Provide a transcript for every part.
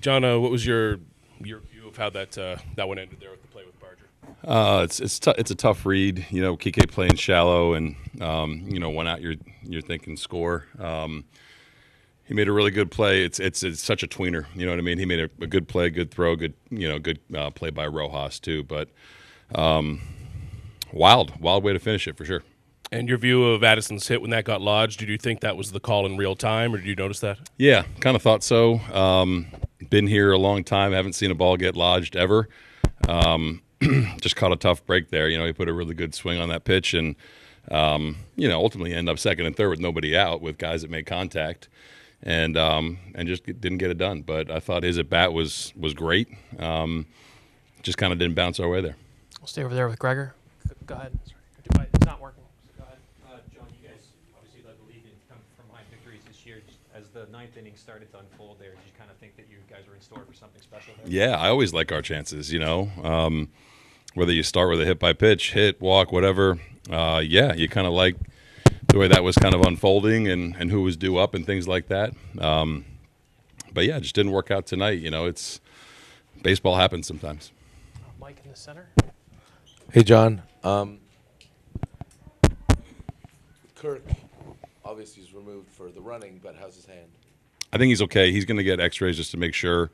John, what was your view of how that one ended there with the play with Barger? It's a tough read. Kike playing shallow and went out. You're thinking score. He made a really good play. It's such a tweener. You know what I mean? He made a good play, good throw, good play by Rojas too. But wild way to finish it for sure. And your view of Addison's hit when that got lodged, did you think that was the call in real time, or did you notice that? Yeah, kind of thought so. Been here a long time, haven't seen a ball get lodged ever. Just caught a tough break there. He put a really good swing on that pitch and, ultimately end up second and third with nobody out with guys that made contact and just didn't get it done. But I thought his at-bat was great. Just kind of didn't bounce our way there. We'll stay over there with Gregor. Go ahead. It's not working. John, you guys obviously led the league in come from behind victories this year. As the ninth inning started to unfold there, did you kind of think that you guys were in store for something special there? Yeah, I always like our chances, whether you start with a hit by pitch, hit, walk, whatever. You kind of like the way that was kind of unfolding and who was due up and things like that. But yeah, it just didn't work out tonight. It's baseball happens sometimes. Mike in the center. Hey, John. Kirk obviously is removed for the running, but how's his hand? I think he's okay. He's going to get x-rays just to make sure.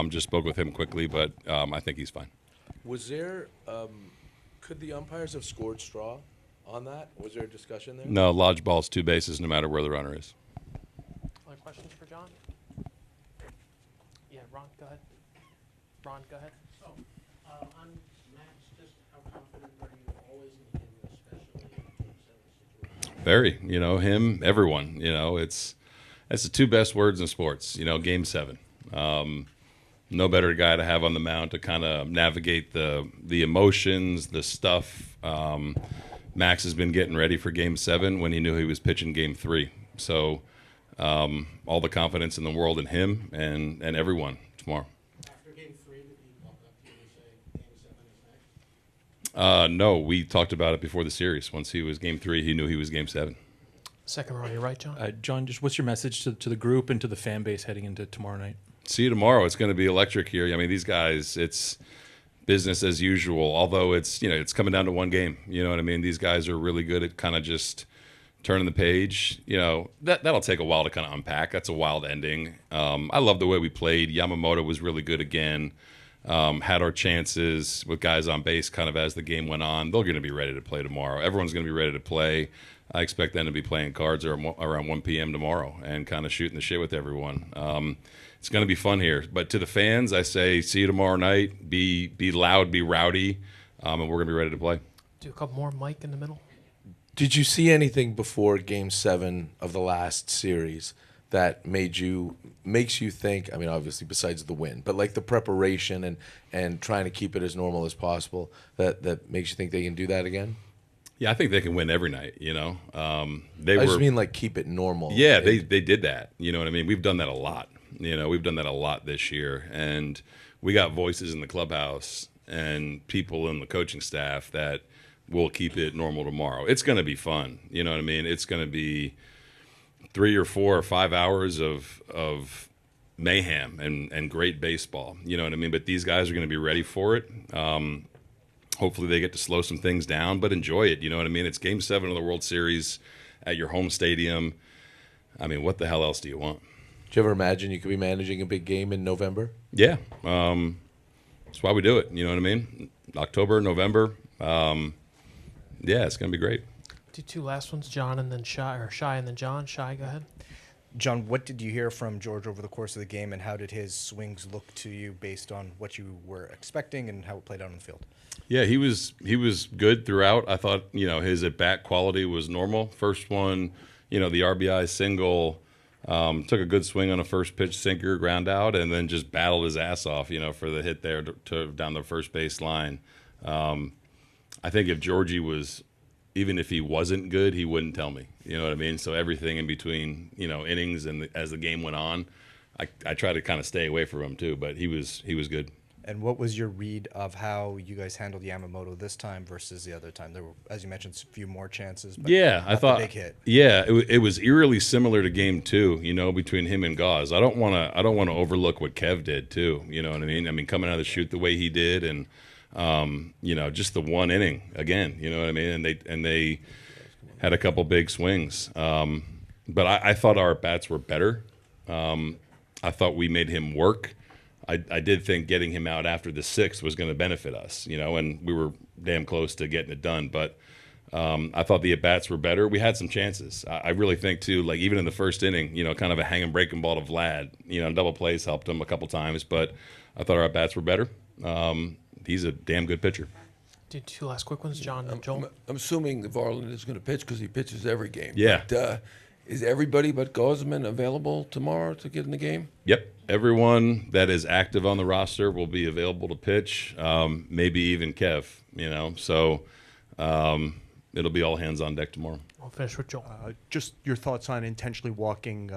Just spoke with him quickly, but I think he's fine. Was there could the umpires have scored straw on that? Was there a discussion there? No, lodge ball's 2 bases no matter where the runner is. Other questions for John? Yeah, Ron, go ahead. On Max, just how confident are you always in him, especially in Game 7 situations? Very, him, everyone. That's the 2 best words in sports. Game 7. No better guy to have on the mound to kind of navigate the emotions, the stuff. Max has been getting ready for Game 7 when he knew he was pitching Game 3. So all the confidence in the world in him and everyone tomorrow. After Game 3, did he walk up to you and say Game 7 is next? No, we talked about it before the series. Once he was Game 3, he knew he was Game 7. Second row, you're right, John. John, just what's your message to the group and to the fan base heading into tomorrow night? See you tomorrow. It's going to be electric here. I mean, these guys, it's business as usual, although it's coming down to one game. You know what I mean? These guys are really good at kind of just turning the page. That'll take a while to kind of unpack. That's a wild ending. I love the way we played. Yamamoto was really good again. Had our chances with guys on base kind of as the game went on. They're going to be ready to play tomorrow. Everyone's going to be ready to play. I expect them to be playing cards around 1 p.m. tomorrow and kind of shooting the shit with everyone. It's going to be fun here. But to the fans, I say, see you tomorrow night. Be loud, be rowdy, and we're going to be ready to play. Do a couple more. Mike in the middle. Did you see anything before Game 7 of the last series that makes you think, I mean, obviously besides the win, but like the preparation and trying to keep it as normal as possible, that makes you think they can do that again? Yeah, I think they can win every night, I just mean like keep it normal. Yeah, they did that. You know what I mean? We've done that a lot. We've done that a lot this year. And we got voices in the clubhouse and people in the coaching staff that will keep it normal tomorrow. It's going to be fun. You know what I mean? It's going to be 3 or 4 or 5 hours of mayhem and great baseball. You know what I mean? But these guys are going to be ready for it. Hopefully they get to slow some things down, but enjoy it. You know what I mean? It's Game 7 of the World Series at your home stadium. I mean, what the hell else do you want? Did you ever imagine you could be managing a big game in November? Yeah. That's why we do it. You know what I mean? October, November. Yeah, it's going to be great. Do 2 last ones, John and then Shy, or Shy and then John. Shy, go ahead. John, what did you hear from George over the course of the game, and how did his swings look to you based on what you were expecting and how it played out on the field? Yeah, he was good throughout. I thought, his at-bat quality was normal. First one, the RBI single, took a good swing on a first pitch sinker, ground out, and then just battled his ass off, for the hit there to down the first base line. I think if Georgie was, even if he wasn't good, he wouldn't tell me. You know what I mean? So everything in between, innings and as the game went on, I try to kind of stay away from him too. But he was good. And what was your read of how you guys handled Yamamoto this time versus the other time? There were, as you mentioned, a few more chances. But Yeah, not I the thought. big hit. Yeah, it was eerily similar to game 2. You know, between him and Gauze. I don't want to overlook what Kev did too. You know what I mean? I mean, coming out of the chute the way he did, and you know, just the one inning again. You know what I mean? And they had a couple big swings. But I thought our bats were better. I thought we made him work. I did think getting him out after the 6th was going to benefit us, you know, and we were damn close to getting it done. But I thought the at-bats were better. We had some chances. I really think, too, like even in the first inning, you know, kind of a hang and breaking ball to Vlad, you know, double plays helped him a couple times. But I thought our at-bats were better. He's a damn good pitcher. Do 2 last quick ones, John and Joel. I'm assuming that Varland is going to pitch because he pitches every game. Yeah. But, is everybody but Gausman available tomorrow to get in the game? Yep. Everyone that is active on the roster will be available to pitch, maybe even Kev, you know. So it'll be all hands on deck tomorrow. I'll finish with Joel. Just your thoughts on intentionally walking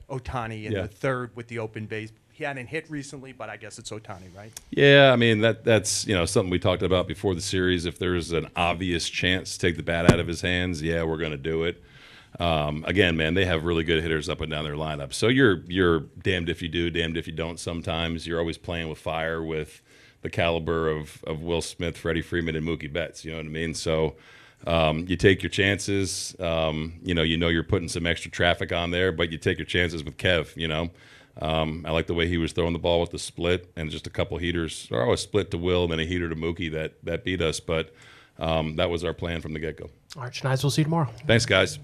Ohtani in Yeah. the 3rd with the open base. He hadn't hit recently, but I guess it's Ohtani, right? Yeah, I mean, that's, you know, something we talked about before the series. If there's an obvious chance to take the bat out of his hands, yeah, we're going to do it. Again, man, they have really good hitters up and down their lineup. So you're damned if you do, damned if you don't sometimes. You're always playing with fire with the caliber of Will Smith, Freddie Freeman, and Mookie Betts. You know what I mean? So you take your chances. You know you're putting some extra traffic on there, but you take your chances with Kev, you know. I like the way he was throwing the ball with the split and just a couple heaters, or a split to Will and then a heater to Mookie that beat us. But that was our plan from the get-go. All right, Schneider, we'll see you tomorrow. Thanks, guys.